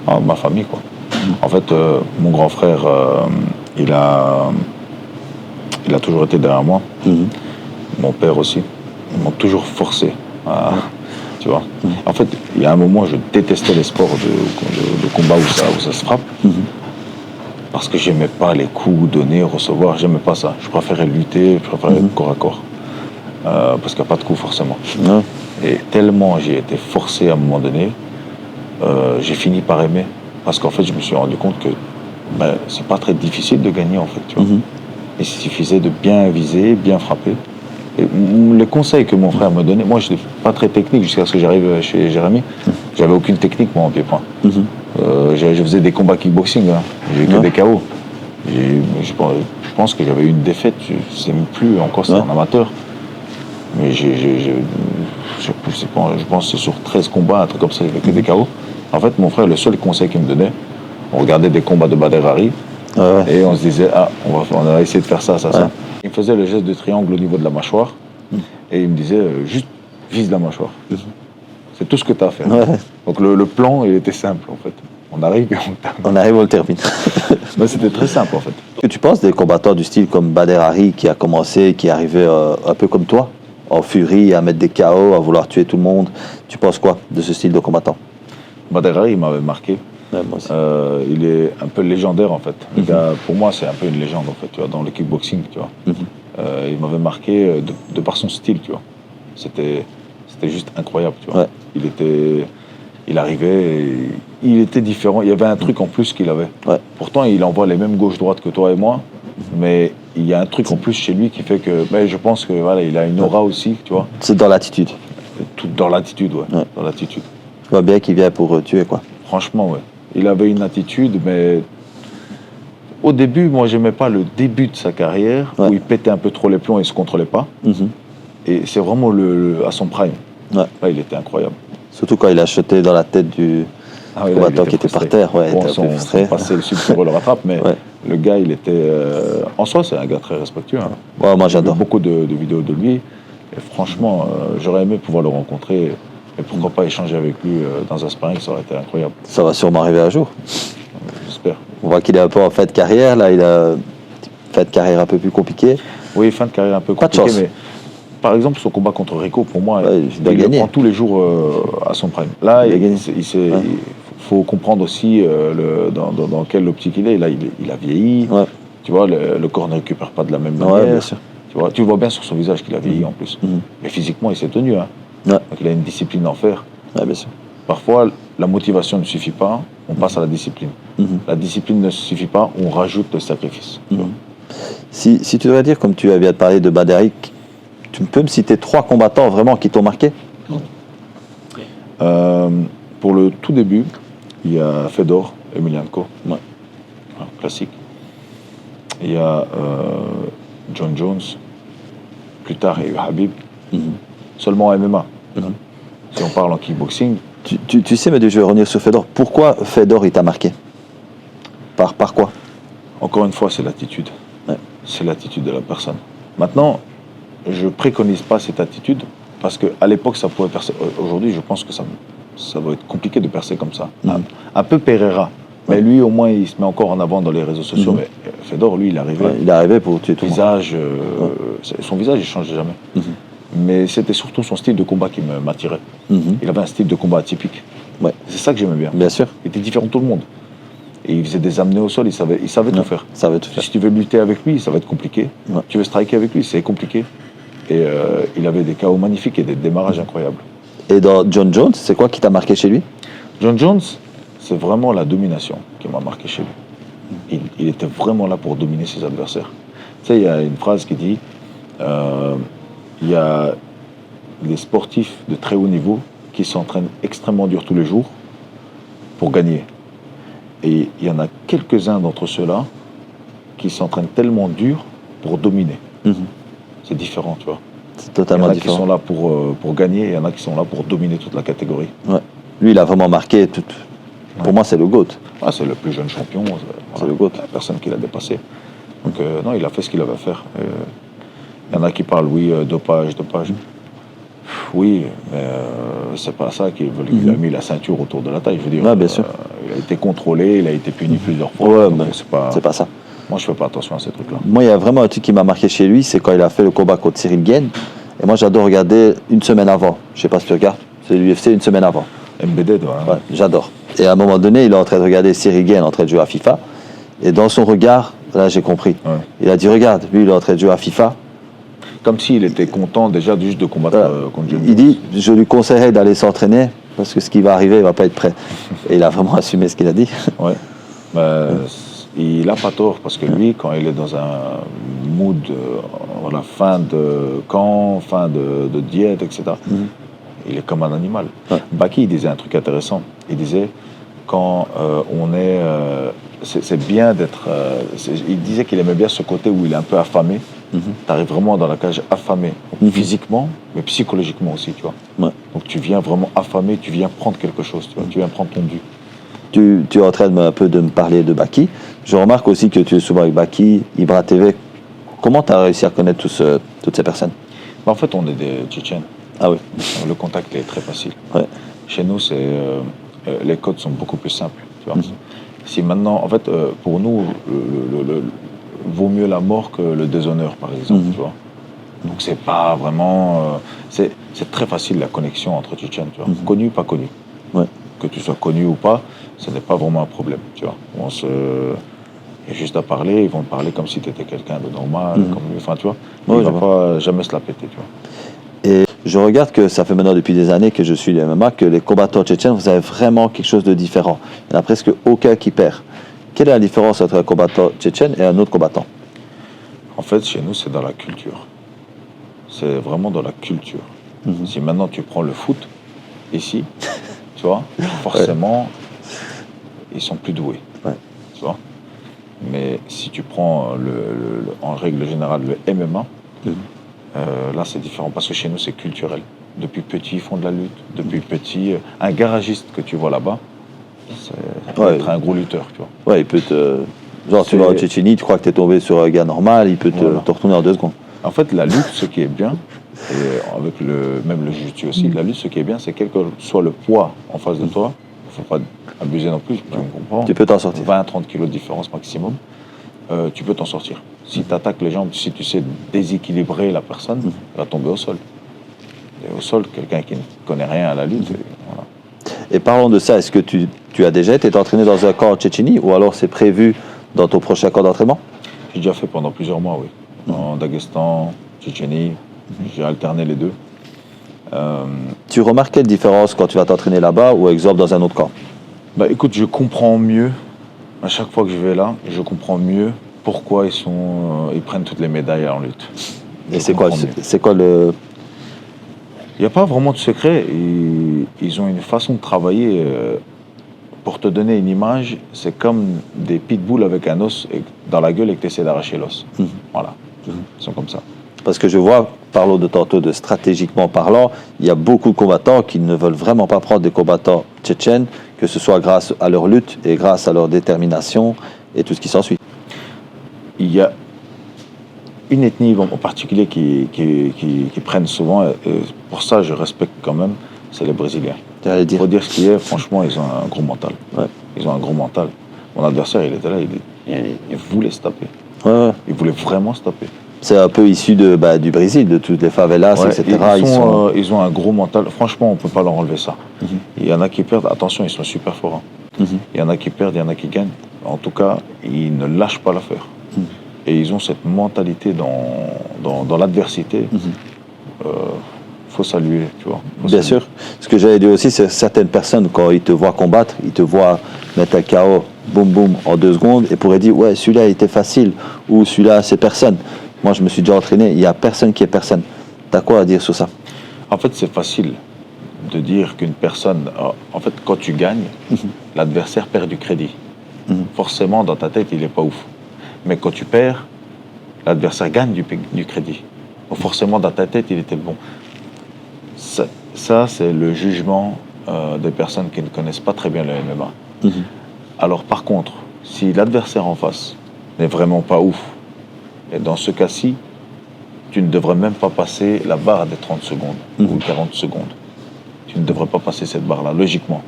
Ma famille, quoi. En fait, mon grand frère, il a toujours été derrière moi. Mon père aussi. Ils m'ont toujours forcé. Tu vois. En fait, il y a un moment, je détestais les sports de combat où ça se frappe. Parce que j'aimais pas les coups donnés, recevoir, j'aimais pas ça. Je préférais lutter, je préférais être corps à corps. Parce qu'il n'y a pas de coups forcément. Et tellement j'ai été forcé à un moment donné, j'ai fini par aimer. Parce qu'en fait, je me suis rendu compte que c'est pas très difficile de gagner en fait. Tu vois. Il suffisait de bien viser, bien frapper. Et les conseils que mon frère me donnait, moi je n'étais pas très technique jusqu'à ce que j'arrive chez Jérémy. J'avais aucune technique moi en pied-point. Je faisais des combats kickboxing, hein. J'ai eu que des KO. Je pense que j'avais eu une défaite, je ne sais même plus encore, c'était en amateur. Mais je pense que c'est sur 13 combats, un truc comme ça, il n'y avait que des KO. En fait, mon frère, le seul conseil qu'il me donnait, on regardait des combats de Badr Hari et on se disait, on va essayer de faire ça. Il me faisait le geste de triangle au niveau de la mâchoire et il me disait, juste vise la mâchoire. C'est tout ce que tu as à faire. Donc le plan, il était simple en fait. On arrive et on termine. On arrive, on le termine. Mais c'était très simple en fait. Qu'est-ce que tu penses des combattants du style comme Badr Hari qui a commencé, qui est arrivé un peu comme toi, en furie, à mettre des KO, à vouloir tuer tout le monde? Tu penses quoi de ce style de combattant? Badr Hari, il m'avait marqué. Ouais, moi aussi. Il est un peu légendaire en fait. Le gars, pour moi, c'est un peu une légende en fait, tu vois, dans le kickboxing, tu vois. Il m'avait marqué de par son style, tu vois. C'était juste incroyable, tu vois. Il arrivait, il était différent. Il y avait un truc en plus qu'il avait. Pourtant, il envoie les mêmes gauche-droite que toi et moi, mais il y a un truc en plus chez lui qui fait que, je pense que voilà, il a une aura aussi, tu vois. C'est dans l'attitude. Tout dans l'attitude, dans l'attitude. Tu vois bien qu'il vient pour tuer, quoi. Franchement, ouais. Il avait une attitude, mais au début, moi, j'aimais pas le début de sa carrière, où il pétait un peu trop les plombs et il se contrôlait pas. Et c'est vraiment à son prime. Là, il était incroyable. Surtout quand il a chuté dans la tête du combattant qui était par terre. Ouais, il était un peu frustré. Passé le super le rattrape, mais le gars, il était... en soi, c'est un gars très respectueux. Hein. Ouais, moi, j'adore. Beaucoup de vidéos de lui. Et franchement, j'aurais aimé pouvoir le rencontrer. Et pourquoi pas échanger avec lui dans un sparring, ça aurait été incroyable. Ça va sûrement arriver un jour. J'espère. On voit qu'il est un peu en fin de carrière. Là, il a une fin de carrière un peu plus compliquée. Oui, fin de carrière un peu compliquée. Pas de chance. Mais par exemple, son combat contre Rico, pour moi, il le prend tous les jours à son prime. Là, il faut comprendre aussi dans quelle optique il est. Là, il a vieilli. Tu vois, le corps ne récupère pas de la même manière. Bien sûr. Tu vois bien sur son visage qu'il a vieilli en plus. Mais physiquement, il s'est tenu. Hein. Donc, il a une discipline à en faire. Bien sûr. Parfois, la motivation ne suffit pas, on passe à la discipline. La discipline ne suffit pas, on rajoute le sacrifice. Si tu devrais dire, comme tu viens de parler de Badr Hari, tu peux me citer 3 combattants vraiment qui t'ont marqué? Pour le tout début, il y a Fedor Emelianenko, classique. Il y a John Jones. Plus tard, il y a eu Habib. Seulement en MMA. Si on parle en kickboxing. Tu sais, mais je vais revenir sur Fedor. Pourquoi Fedor il t'a marqué? Par quoi? Encore une fois, c'est l'attitude. C'est l'attitude de la personne. Maintenant, je préconise pas cette attitude parce qu'à l'époque, ça pouvait percer. Aujourd'hui, je pense que ça va être compliqué de percer comme ça. Un peu Pereira. Mais lui, au moins, il se met encore en avant dans les réseaux sociaux. Mais Fedor, lui, il arrivait. Il est arrivé pour tuer tout le monde. Son visage, il ne changeait jamais. Mais c'était surtout son style de combat qui m'attirait. Il avait un style de combat atypique. C'est ça que j'aimais bien. Bien sûr. Il était différent de tout le monde. Et il faisait des amenés au sol, il savait tout faire. Si tu veux lutter avec lui, ça va être compliqué. Tu veux striker avec lui, c'est compliqué. Et il avait des KO magnifiques et des démarrages incroyables. Et dans John Jones, c'est quoi qui t'a marqué chez lui? John Jones, c'est vraiment la domination qui m'a marqué chez lui. Il était vraiment là pour dominer ses adversaires. Tu sais, il y a une phrase qui dit il y a des sportifs de très haut niveau qui s'entraînent extrêmement dur tous les jours pour gagner. Et il y en a quelques-uns d'entre ceux-là qui s'entraînent tellement dur pour dominer. C'est différent, tu vois. C'est totalement différent. Il y en a qui sont là pour gagner, et il y en a qui sont là pour dominer toute la catégorie. Lui, il a vraiment marqué tout. Pour moi, c'est le GOAT. C'est le plus jeune champion. C'est le GOAT. La personne qui l'a dépassé. Donc, non, il a fait ce qu'il avait à faire. Il y en a qui parlent, dopage. Oui, mais c'est pas ça qu'il veut. Il a mis la ceinture autour de la taille. Je veux dire, bien sûr. Il a été contrôlé, il a été puni plusieurs fois. Mais c'est pas ça. Moi, je fais pas attention à ces trucs-là. Moi, il y a vraiment un truc qui m'a marqué chez lui, c'est quand il a fait le combat contre Cyril Gane. Et moi, j'adore regarder une semaine avant. Je sais pas si tu regardes. C'est l'UFC une semaine avant. MBD, j'adore. Et à un moment donné, il est en train de regarder Cyril Gane en train de jouer à FIFA. Et dans son regard, là, j'ai compris. Il a dit, regarde, lui, il est en train de jouer à FIFA. Comme s'il était content déjà juste de combattre contre John Jones. Il dit, je lui conseillerais d'aller s'entraîner parce que ce qui va arriver, il va pas être prêt. Et il a vraiment assumé ce qu'il a dit. Il n'a pas tort parce que lui, quand il est dans un mood voilà, fin de camp, fin de diète, etc. Il est comme un animal. Ouais. Baki, il disait un truc intéressant. Il disait, quand on est... c'est bien d'être... il disait qu'il aimait bien ce côté où il est un peu affamé. Tu arrives vraiment dans la cage affamé, physiquement, mais psychologiquement aussi, tu vois. Ouais. Donc tu viens vraiment affamé, tu viens prendre quelque chose, tu vois. Tu viens prendre ton dû. Tu es en train un peu de me parler de Baki. Je remarque aussi que tu es souvent avec Baki, Ibra TV. Comment tu as réussi à connaître toutes ces personnes? Bah, en fait, on est des Tchétchènes. Ah oui. Le contact est très facile. Ouais. Chez nous, les codes sont beaucoup plus simples. Tu vois. Si maintenant, en fait, pour nous, vaut mieux la mort que le déshonneur, par exemple. Tu vois. Donc c'est pas vraiment... c'est très facile la connexion entre Tchétchènes. Tu vois. Connu, pas connu. Ouais. Que tu sois connu ou pas, ce n'est pas vraiment un problème. Tu vois. Il y a juste à parler, ils vont te parler comme si tu étais quelqu'un de normal. Comme lui. Enfin, tu vois. Ouais, il ne va pas jamais se la péter. Tu vois. Et je regarde que ça fait maintenant depuis des années que je suis le MMA, que les combattants tchétchènes, vous avez vraiment quelque chose de différent. Il n'y en a presque aucun qui perd. Quelle est la différence entre un combattant tchétchène et un autre combattant? En fait, chez nous, c'est dans la culture. C'est vraiment dans la culture. Si maintenant tu prends le foot, ici, tu vois, forcément, ils sont plus doués. Ouais. Tu vois. Mais si tu prends, en règle générale, le MMA, là, c'est différent parce que chez nous, c'est culturel. Depuis petit, ils font de la lutte. Depuis petit, un garagiste que tu vois là-bas, ça peut être un gros lutteur, tu vois. Ouais, il peut te... Genre, tu vas en Tchétchénie, tu crois que tu es tombé sur un gars normal, il peut te retourner en 2 secondes. En fait, la lutte, ce qui est bien, et avec même le jiu-jitsu aussi, la lutte, ce qui est bien, c'est quel que soit le poids en face de toi, il ne faut pas abuser non plus, tu me comprends. Tu peux t'en sortir. 20-30 kilos de différence maximum, tu peux t'en sortir. Si tu attaques les jambes, si tu sais déséquilibrer la personne, elle va tomber au sol. Et au sol, quelqu'un qui ne connaît rien à la lutte, voilà. Et parlons de ça, est-ce que tu as déjà été entraîné dans un camp en Tchétchénie ou alors c'est prévu dans ton prochain camp d'entraînement? J'ai déjà fait pendant plusieurs mois, oui. En Daghestan, Tchétchénie, j'ai alterné les deux. Tu remarques quelle différence quand tu vas t'entraîner là-bas ou exemple dans un autre camp? Bah écoute, je comprends mieux, à chaque fois que je vais là, je comprends mieux pourquoi ils prennent toutes les médailles en lutte. Et c'est quoi le... Il n'y a pas vraiment de secret. Ils ont une façon de travailler. Pour te donner une image, c'est comme des pitbulls avec un os dans la gueule et que tu essaies d'arracher l'os. Voilà. Ils sont comme ça. Parce que je vois, parlons de tantôt de stratégiquement parlant, il y a beaucoup de combattants qui ne veulent vraiment pas prendre des combattants tchétchènes, que ce soit grâce à leur lutte et grâce à leur détermination et tout ce qui s'ensuit. Il y a une ethnie en particulier qui prennent souvent, et pour ça je respecte quand même, c'est les Brésiliens. Il faut dire ce qui est, franchement, ils ont un gros mental. Ouais. Ils ont un gros mental. Mon adversaire, il était là, il voulait se taper. Ouais. Il voulait vraiment se taper. C'est un peu issu du Brésil, de toutes les favelas, etc. Ils ont un gros mental. Franchement, on ne peut pas leur enlever ça. Il y en a qui perdent. Attention, ils sont super forts. Il y en a qui perdent, il y en a qui gagnent. En tout cas, ils ne lâchent pas l'affaire. Et ils ont cette mentalité dans l'adversité. Faut saluer, tu vois. Bien sûr. Ce que j'allais dire aussi, c'est certaines personnes, quand ils te voient combattre, ils te voient mettre un KO, boum boum, en 2 secondes, et pourraient dire, ouais, celui-là, il était facile, ou celui-là, c'est personne. Moi, je me suis déjà entraîné, il n'y a personne qui est personne. T'as quoi à dire sur ça? En fait, c'est facile de dire qu'une personne... En fait, quand tu gagnes, l'adversaire perd du crédit. Forcément, dans ta tête, il n'est pas ouf. Mais quand tu perds, l'adversaire gagne du crédit. Donc forcément, dans ta tête, il était bon. Ça, c'est le jugement des personnes qui ne connaissent pas très bien le MMA. Alors par contre, si l'adversaire en face n'est vraiment pas ouf, et dans ce cas-ci, tu ne devrais même pas passer la barre des 30 secondes ou 40 secondes. Tu ne devrais pas passer cette barre-là, logiquement.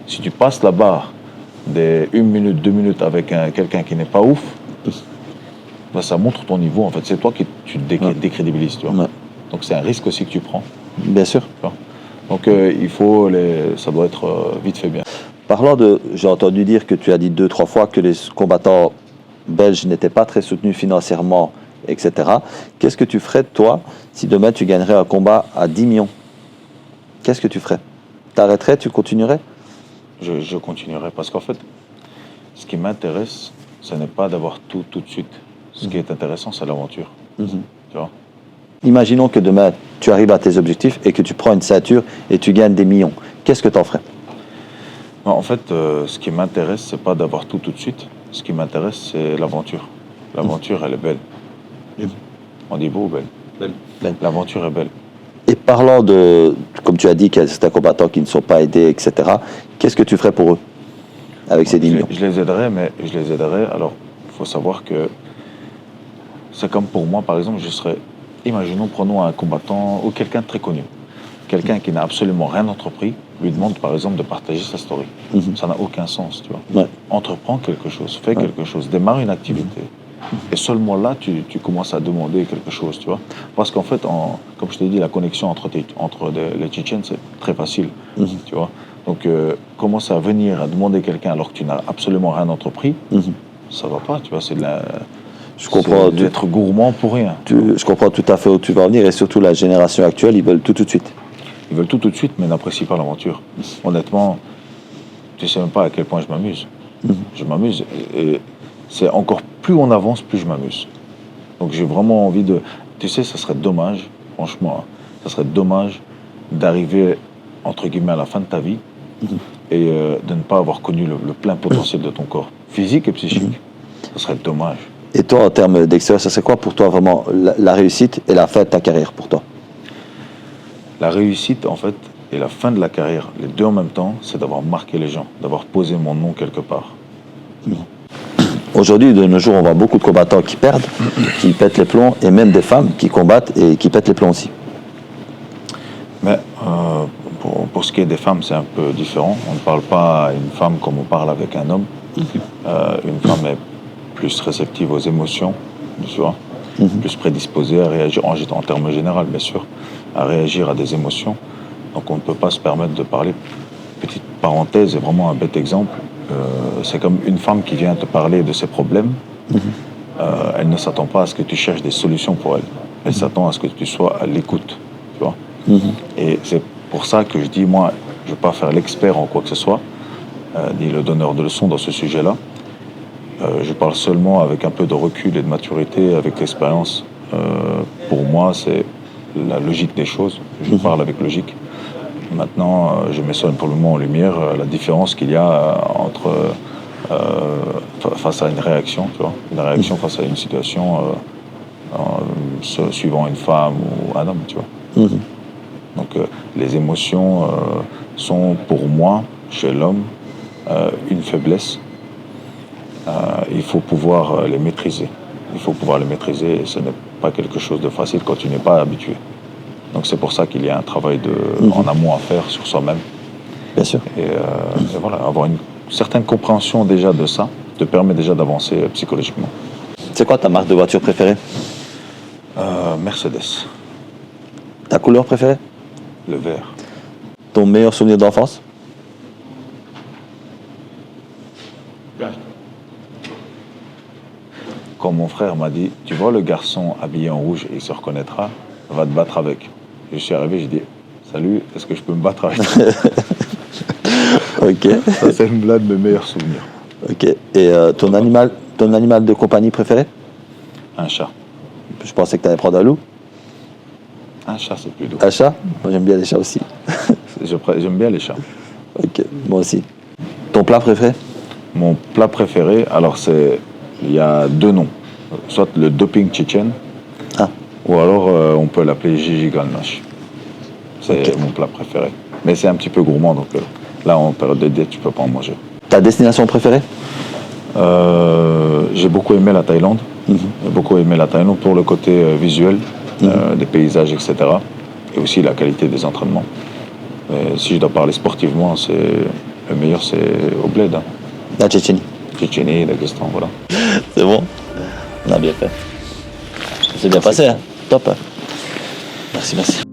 Si tu passes la barre des 1 minute, 2 minutes avec quelqu'un qui n'est pas ouf, ben, ça montre ton niveau. En fait, c'est toi qui tu décrédibilises. Tu vois. Donc c'est un risque aussi que tu prends. Bien sûr. Donc ça doit être vite fait bien. Parlant j'ai entendu dire que tu as dit 2-3 fois que les combattants belges n'étaient pas très soutenus financièrement, etc. Qu'est-ce que tu ferais, toi, si demain tu gagnerais un combat à 10 millions? Qu'est-ce que tu ferais? T'arrêterais, tu continuerais? Je continuerai parce qu'en fait, ce qui m'intéresse, ce n'est pas d'avoir tout de suite. Ce qui est intéressant, c'est l'aventure. Tu vois. Imaginons que demain, tu arrives à tes objectifs et que tu prends une ceinture et tu gagnes des millions. Qu'est-ce que tu en ferais? En fait, ce qui m'intéresse, c'est pas d'avoir tout de suite. Ce qui m'intéresse, c'est l'aventure. L'aventure, elle est belle. On dit beau ou belle? Belle. L'aventure est belle. Et parlant de, comme tu as dit, qu'il y a certains combattants qui ne sont pas aidés, etc., qu'est-ce que tu ferais pour eux avec ces 10 millions? Je les aiderais, mais je les aiderais. Alors, il faut savoir que c'est comme pour moi, par exemple, imaginons, prenons un combattant ou quelqu'un de très connu. Quelqu'un qui n'a absolument rien entrepris, lui demande par exemple de partager sa story. Ça n'a aucun sens, tu vois. Ouais. Entreprends quelque chose, fais quelque chose, démarre une activité. Et seulement là, tu commences à demander quelque chose, tu vois. Parce qu'en fait, comme je t'ai dit, la connexion entre les Tchétchènes, c'est très facile, tu vois. Donc, commencer à venir à demander quelqu'un alors que tu n'as absolument rien entrepris, ça va pas, tu vois. C'est d'être gourmand pour rien. Je comprends tout à fait où tu vas en venir, et surtout la génération actuelle, ils veulent tout de suite. Ils veulent tout de suite, mais n'apprécient pas l'aventure. Honnêtement, tu sais même pas à quel point je m'amuse. Je m'amuse, et c'est encore plus on avance, plus je m'amuse. Donc j'ai vraiment envie de... Tu sais, ça serait dommage, franchement, hein, ça serait dommage d'arriver, entre guillemets, à la fin de ta vie et de ne pas avoir connu le plein potentiel de ton corps, physique et psychique. Ça serait dommage. Et toi, en termes d'extérieur, ça serait quoi pour toi vraiment la réussite et la fin de ta carrière pour toi? La réussite, en fait, et la fin de la carrière, les deux en même temps, c'est d'avoir marqué les gens, d'avoir posé mon nom quelque part. Aujourd'hui, de nos jours, on voit beaucoup de combattants qui perdent, qui pètent les plombs, et même des femmes qui combattent et qui pètent les plombs aussi. Mais pour ce qui est des femmes, c'est un peu différent. On ne parle pas à une femme comme on parle avec un homme. Une femme est plus réceptive aux émotions, tu vois, plus prédisposée à réagir, en termes généraux, bien sûr, à réagir à des émotions. Donc on ne peut pas se permettre de parler. Petite parenthèse, et vraiment un bête exemple, c'est comme une femme qui vient te parler de ses problèmes. Elle ne s'attend pas à ce que tu cherches des solutions pour elle. Elle s'attend à ce que tu sois à l'écoute, tu vois. Et c'est pour ça que je dis, moi, je ne veux pas faire l'expert en quoi que ce soit, ni le donneur de leçons dans ce sujet-là. Je parle seulement avec un peu de recul et de maturité, avec l'expérience. Pour moi, c'est la logique des choses. Je parle avec logique. Maintenant, je mets ça pour le moment en lumière, la différence qu'il y a entre face à une réaction, tu vois, une réaction face à une situation suivant une femme ou un homme, tu vois. Donc les émotions sont pour moi, chez l'homme, une faiblesse. Il faut pouvoir les maîtriser. Il faut pouvoir les maîtriser, et ce n'est pas quelque chose de facile quand tu n'es pas habitué. Donc c'est pour ça qu'il y a un travail en amont à faire sur soi-même. Bien sûr. Et voilà, avoir une certaine compréhension déjà de ça te permet déjà d'avancer psychologiquement. C'est quoi ta marque de voiture préférée? Mercedes. Ta couleur préférée? Le vert. Ton meilleur souvenir d'enfance? Quand mon frère m'a dit, tu vois le garçon habillé en rouge, il se reconnaîtra, va te battre avec. Je suis arrivé, j'ai dit, salut, est-ce que je peux me battre avec toi? Ok. Ça, c'est l'un de mes meilleurs souvenirs. Ok. Et ton animal de compagnie préféré? Un chat. Je pensais que tu allais prendre un loup. Un chat, c'est plus doux. Un chat? Moi, j'aime bien les chats aussi. J'aime bien les chats. Ok, moi aussi. Ton plat préféré? Mon plat préféré, alors il y a deux noms. Soit le doping tchétchène, ou alors on peut l'appeler Gigi Galnash. C'est mon plat préféré. Mais c'est un petit peu gourmand, donc là, en période de diète, tu peux pas en manger. Ta destination préférée? J'ai beaucoup aimé la Thaïlande. J'ai beaucoup aimé la Thaïlande pour le côté visuel, des paysages, etc. Et aussi la qualité des entraînements. Mais si je dois parler sportivement, le meilleur, c'est au bled. Hein. La Tchétchénie. Tchétchénie, Daghestan, voilà. C'est bon? On a bien fait. C'est bien passé, hein? Top. Merci, merci.